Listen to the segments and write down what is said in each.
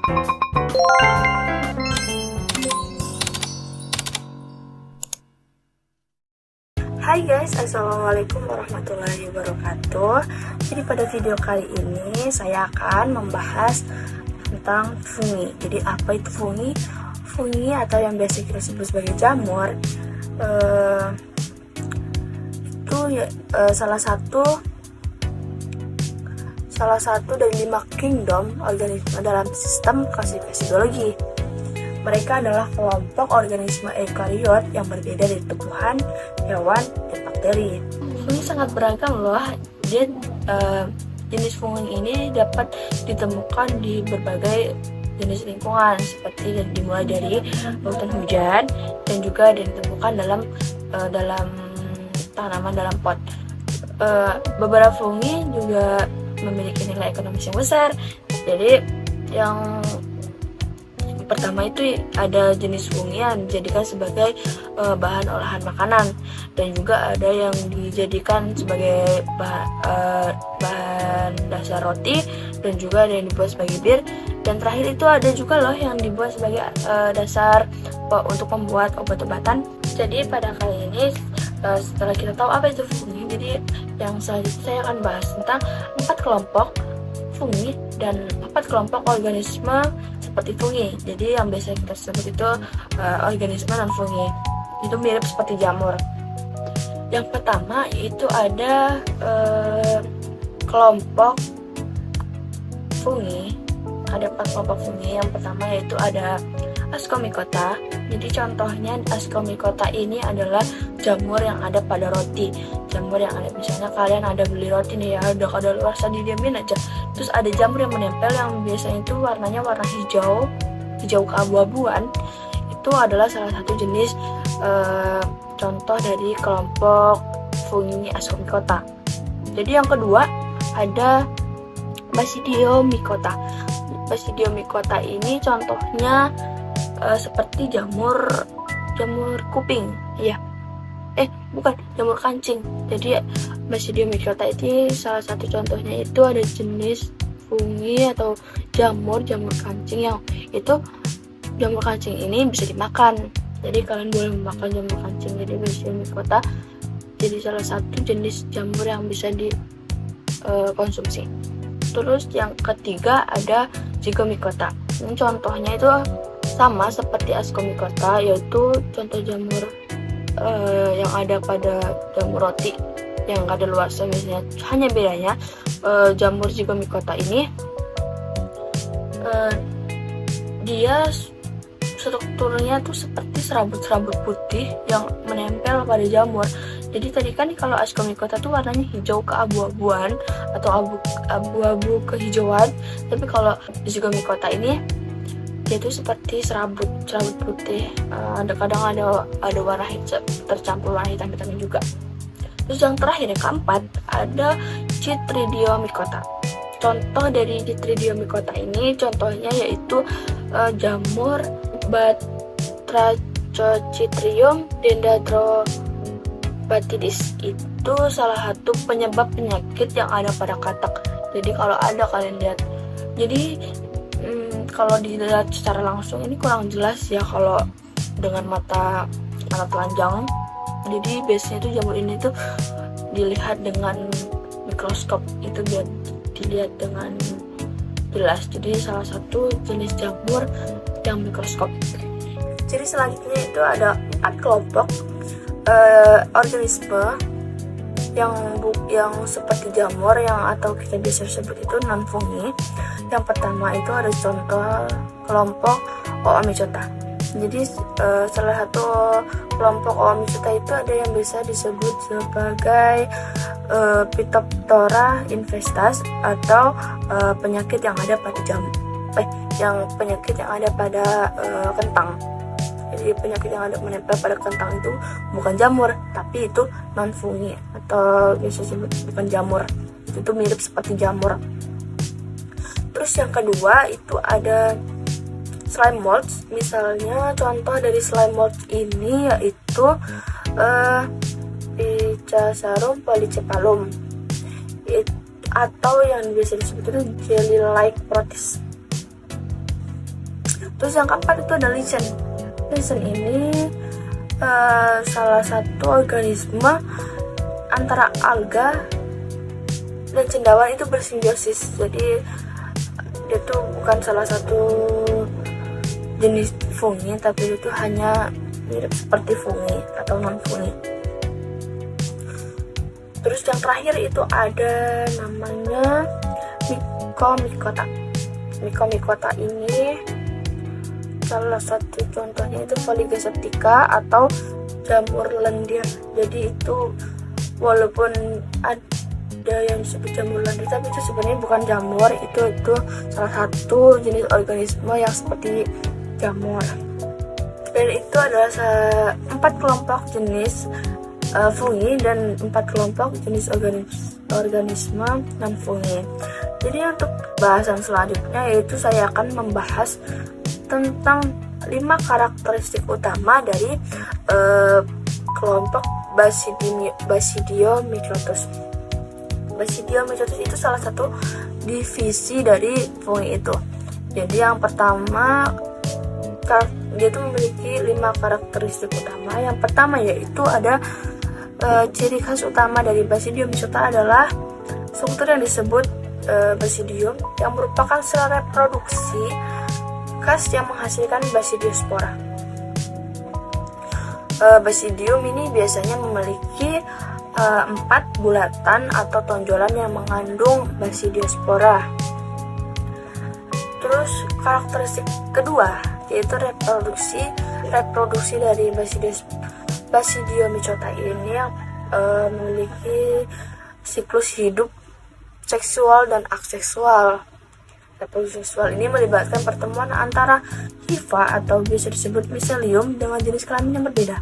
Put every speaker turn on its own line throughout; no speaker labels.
Hai guys, assalamualaikum warahmatullahi wabarakatuh. Jadi pada video kali ini saya akan membahas tentang fungi. Jadi apa itu fungi? Fungi atau yang biasa kita sebut sebagai jamur itu salah satu dari 5 kingdom organisme dalam sistem klasifikasi biologi. Mereka adalah kelompok organisme eukariot yang berbeda dari tumbuhan, hewan, dan bakteri. Fungi sangat beragam loh. Jenis fungi ini dapat ditemukan di berbagai jenis lingkungan, seperti yang dimulai dari lautan hujan dan juga ditemukan dalam tanaman dalam pot. Beberapa fungi juga memiliki nilai ekonomis yang besar. Jadi yang pertama itu ada jenis fungi yang dijadikan sebagai bahan olahan makanan, dan juga ada yang dijadikan sebagai bahan dasar roti, dan juga ada yang dibuat sebagai bir, dan terakhir itu ada juga loh yang dibuat sebagai dasar untuk membuat obat-obatan. Jadi pada kali ini setelah kita tahu apa itu fungi, jadi yang selanjutnya saya akan bahas tentang 4 kelompok fungi dan 4 kelompok organisme seperti fungi. Jadi yang biasa kita sebut itu organisme non fungi. Itu mirip seperti jamur. Yang pertama itu ada kelompok fungi. Ada 4 kelompok fungi. Yang pertama yaitu ada Ascomycota. Jadi contohnya Ascomycota ini adalah jamur yang ada pada roti. Jamur yang ada, misalnya kalian ada beli roti nih ya, udah kadaluarsa, didiamin aja. Terus ada jamur yang menempel yang biasanya itu warnanya warna hijau keabu-abuan. Itu adalah salah satu jenis contoh dari kelompok fungi Ascomycota. Jadi yang kedua ada Basidiomycota. Basidiomycota ini contohnya seperti jamur kuping, ya. Bukan, jamur kancing. Jadi Basidiomycota itu salah satu contohnya itu ada jenis fungi atau jamur kancing, yang itu jamur kancing ini bisa dimakan. Jadi kalian boleh memakan jamur kancing. Jadi Basidiomycota jadi salah satu jenis jamur yang bisa dikonsumsi. Terus yang ketiga ada Zygomycota. Ini contohnya itu sama seperti Ascomycota, yaitu contoh jamur yang ada pada jamur roti yang ada luas misalnya. Hanya bedanya jamur Zygomycota ini dia strukturnya tuh seperti serabut-serabut putih yang menempel pada jamur. Jadi tadi kan kalau Ascomycota tuh warnanya hijau keabu-abuan atau abu-abu kehijauan, tapi kalau Zygomycota ini dia tuh seperti serabut putih. Kadang ada warna hijau tercampur warna hitam-hitamnya juga. Terus yang terakhir, yang keempat, ada Chytridiomycota. Contoh dari Chytridiomycota ini contohnya yaitu jamur Batrachochytrium dendrobatidis. Itu salah satu penyebab penyakit yang ada pada katak. Jadi kalau ada kalian lihat, jadi kalau dilihat secara langsung ini kurang jelas ya kalau dengan mata telanjang. Jadi biasanya tuh jamur ini tuh dilihat dengan mikroskop, itu biar dilihat dengan jelas. Jadi salah satu jenis jamur yang mikroskop. Jadi selanjutnya itu ada 4 kelompok organisme yang seperti jamur atau kita bisa sebut itu non fungi. Yang pertama itu ada contoh kelompok Oomycota. Jadi salah satu kelompok Oomycota itu ada yang bisa disebut sebagai Phytophthora infestas, atau penyakit yang ada pada penyakit yang ada pada kentang. Jadi penyakit yang ada menempel pada kentang itu bukan jamur, tapi itu non fungi atau bisa disebut bukan jamur. Itu mirip seperti jamur. Terus yang kedua itu ada slime molds. Misalnya contoh dari slime molds ini yaitu Picasarum polycephalum, atau yang biasa disebut itu jelly like protis. Terus yang keempat itu ada lichen. Lichen ini salah satu organisme antara alga dan cendawan itu bersimbiosis. Jadi dia tuh bukan salah satu jenis fungi, tapi itu hanya mirip seperti fungi atau non fungi. Terus yang terakhir itu ada namanya Mycomycota. Mycomycota ini salah satu contohnya itu Foliga septica atau jamur lendir. Jadi itu walaupun ada yang disebut jamur lendir, tapi itu sebenarnya bukan jamur, itu salah satu jenis organisme yang seperti jamur. Dan itu adalah 4 kelompok jenis fungi dan 4 kelompok jenis organisme non fungi. Jadi untuk bahasan selanjutnya yaitu saya akan membahas tentang 5 karakteristik utama dari kelompok Basidiomycotus. Basidiomycotus itu salah satu divisi dari fungi itu. Jadi yang pertama, dia itu memiliki 5 karakteristik utama. Yang pertama yaitu ada ciri khas utama dari Basidiomycota adalah struktur yang disebut basidium yang merupakan sel reproduksi khas yang menghasilkan basidiospora. Basidium ini biasanya memiliki 4 bulatan atau tonjolan yang mengandung basidiospora. Terus karakteristik kedua yaitu reproduksi dari Basidiomycota ini yang memiliki siklus hidup seksual dan aseksual. Reproduksi seksual ini melibatkan pertemuan antara hifa atau biasa disebut miselium dengan jenis kelamin yang berbeda,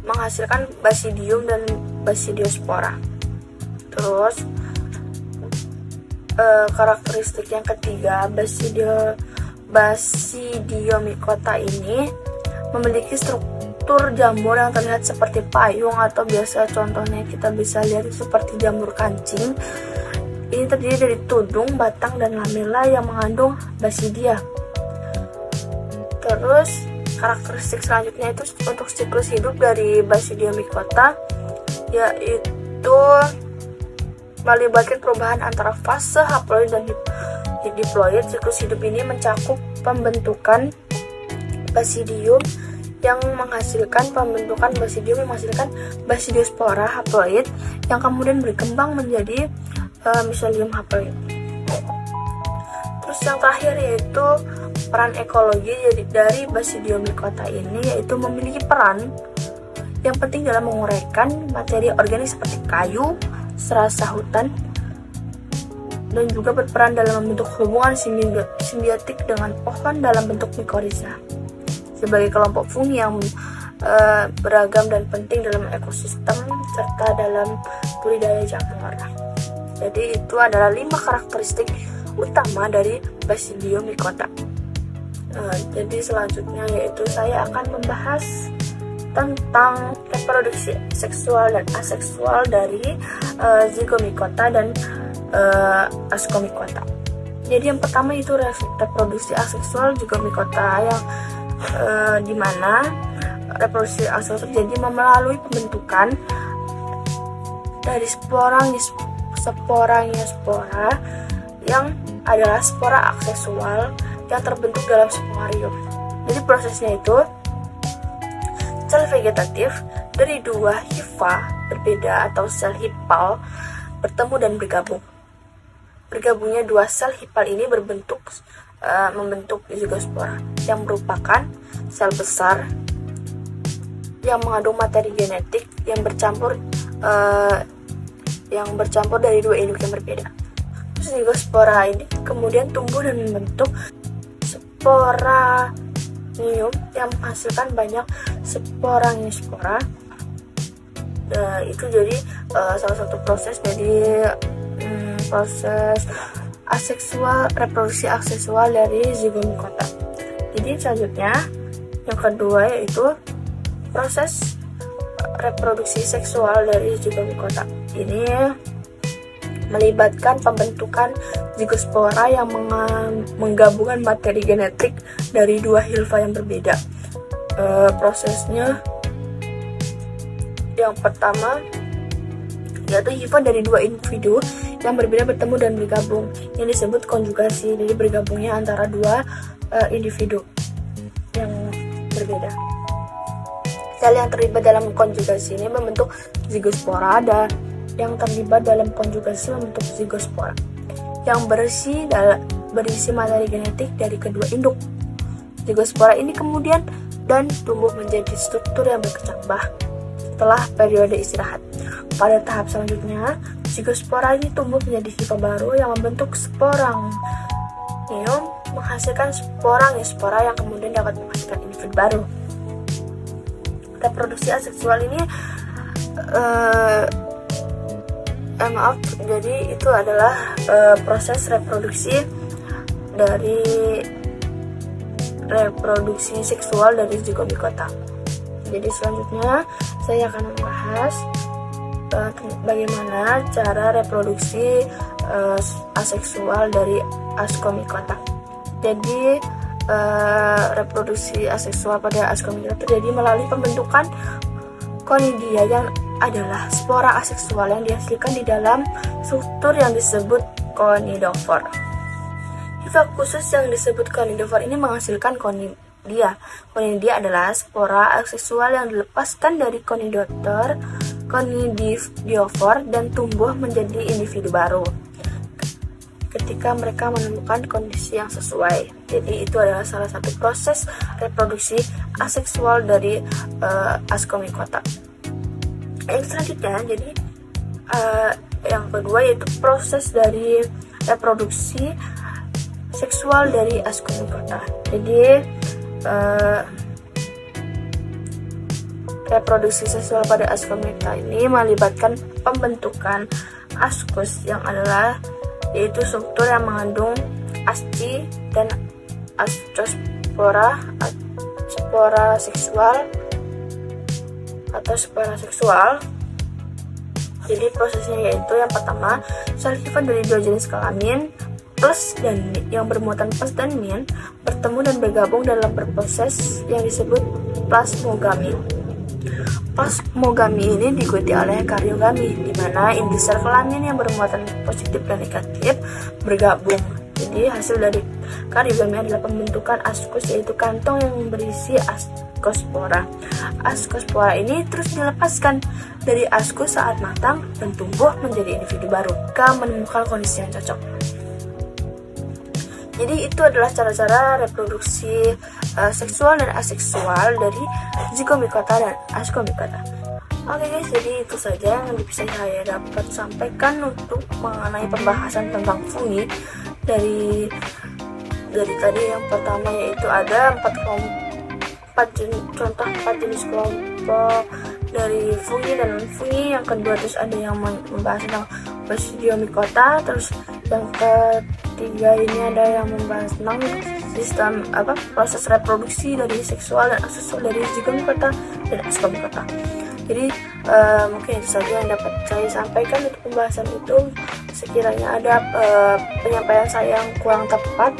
menghasilkan basidium dan basidiospora. Terus karakteristik yang ketiga, Basidiomycota ini memiliki struktur jamur yang terlihat seperti payung atau biasa contohnya kita bisa lihat seperti jamur kancing. Ini terdiri dari tudung, batang, dan lamela yang mengandung basidia. Terus karakteristik selanjutnya itu untuk siklus hidup dari Basidiomycota yaitu melibatkan perubahan antara fase haploid dan diploid. Siklus hidup ini mencakup pembentukan basidium yang menghasilkan basidiospora haploid yang kemudian berkembang menjadi miselium haploid. Terus yang terakhir yaitu peran ekologi dari Basidiomycota ini, yaitu memiliki peran yang penting dalam menguraikan materi organik seperti kayu, serasa hutan, dan juga berperan dalam membentuk hubungan simbiotik dengan pohon dalam bentuk mikoriza. Sebagai kelompok fungi yang beragam dan penting dalam ekosistem serta dalam budidaya jamur. Jadi itu adalah 5 karakteristik utama dari Basidiomycota. Jadi selanjutnya yaitu saya akan membahas tentang reproduksi seksual dan aseksual dari Zygomycota dan Ascomycota. Jadi yang pertama itu reproduksi aseksual Zygomycota yang dimana reproduksi aseksual terjadi melalui pembentukan dari spora yang adalah spora aseksual yang terbentuk dalam sporium. Jadi prosesnya itu sel vegetatif dari 2 hifa berbeda atau sel hipal bertemu dan bergabung. Bergabungnya 2 sel hipal ini membentuk zygospora yang merupakan sel besar yang mengandung materi genetik yang bercampur dari 2 induk yang berbeda. Terus zygospora ini kemudian tumbuh dan membentuk sporanium yang menghasilkan banyak sporangiosspora. Itu jadi salah satu proses dari proses reproduksi aseksual dari Zygomycota. Jadi selanjutnya yang kedua yaitu proses reproduksi seksual dari Zygomycota. Ini melibatkan pembentukan zigospora yang menggabungkan materi genetik dari dua hilfa yang berbeda. Prosesnya yang pertama yaitu hilfa dari dua individu yang berbeda bertemu dan bergabung, yang disebut konjugasi. Jadi bergabungnya antara dua individu yang berbeda. Sel yang terlibat dalam konjugasi ini membentuk zigospora, dan yang terlibat dalam konjugasi membentuk zigospora yang berisi materi genetik dari kedua induk. Zigospora ini kemudian dan tumbuh menjadi struktur yang berkecambah setelah periode istirahat. Pada tahap selanjutnya, zigospora ini tumbuh menjadi hifa baru yang membentuk sporang. Menghasilkan spora yang kemudian dapat menghasilkan individu baru. Reproduksi aseksual ini jadi itu adalah proses reproduksi seksual dari zigomikota. Jadi selanjutnya saya akan membahas bagaimana cara reproduksi aseksual dari ascomycota. Jadi reproduksi aseksual pada ascomycota terjadi melalui pembentukan conidia yang adalah spora aseksual yang dihasilkan di dalam struktur yang disebut conidofor. Hifa khusus yang disebut conidofor ini menghasilkan conidia. Conidia adalah spora aseksual yang dilepaskan dari conidiofor dan tumbuh menjadi individu baru ketika mereka menemukan kondisi yang sesuai. Jadi itu adalah salah satu proses reproduksi aseksual dari ascomycota. Yang selanjutnya, jadi yang kedua yaitu proses dari reproduksi seksual dari ascomycota. Jadi reproduksi seksual pada ascomycota ini melibatkan pembentukan ascus yang adalah yaitu struktur yang mengandung asci dan ascospora, spora seksual atau spora seksual. Jadi prosesnya yaitu yang pertama, sel hifa dari dua jenis kelamin plus dan yang bermuatan plus dan min bertemu dan bergabung dalam berproses yang disebut plasmogami. Plasmogami ini diikuti oleh karyogami, di mana inti sel kelamin yang bermuatan positif dan negatif bergabung. Jadi hasil dari karyogami adalah pembentukan ascus, yaitu kantong yang berisi ascospora. Ascospora ini terus dilepaskan dari ascus saat matang dan tumbuh menjadi individu baru jika menemukan kondisi yang cocok. Jadi itu adalah cara-cara reproduksi seksual dan aseksual dari zigomikota dan ascomycota. Oke guys, jadi itu saja yang bisa saya dapat sampaikan untuk mengenai pembahasan tentang fungi dari tadi. Yang pertama yaitu ada 4 jenis kelompok dari fungi dan non-fungi. Yang kedua terus ada yang membahas tentang basidiomycota. Terus yang ketiga ini ada yang membahas tentang sistem proses reproduksi dari seksual dan aseksual dari zigomikota dan ascomycota. Jadi mungkin itu saja yang dapat saya sampaikan untuk pembahasan itu. Sekiranya ada penyampaian saya yang kurang tepat,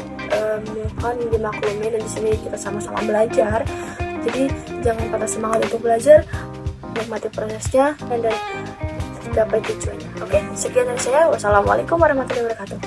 mohon dimaklumi, dan di sini kita sama-sama belajar. Jadi jangan patah semangat untuk belajar, nikmati prosesnya dan capai tujuannya. Oke, sekian dari saya. Wassalamualaikum warahmatullahi wabarakatuh.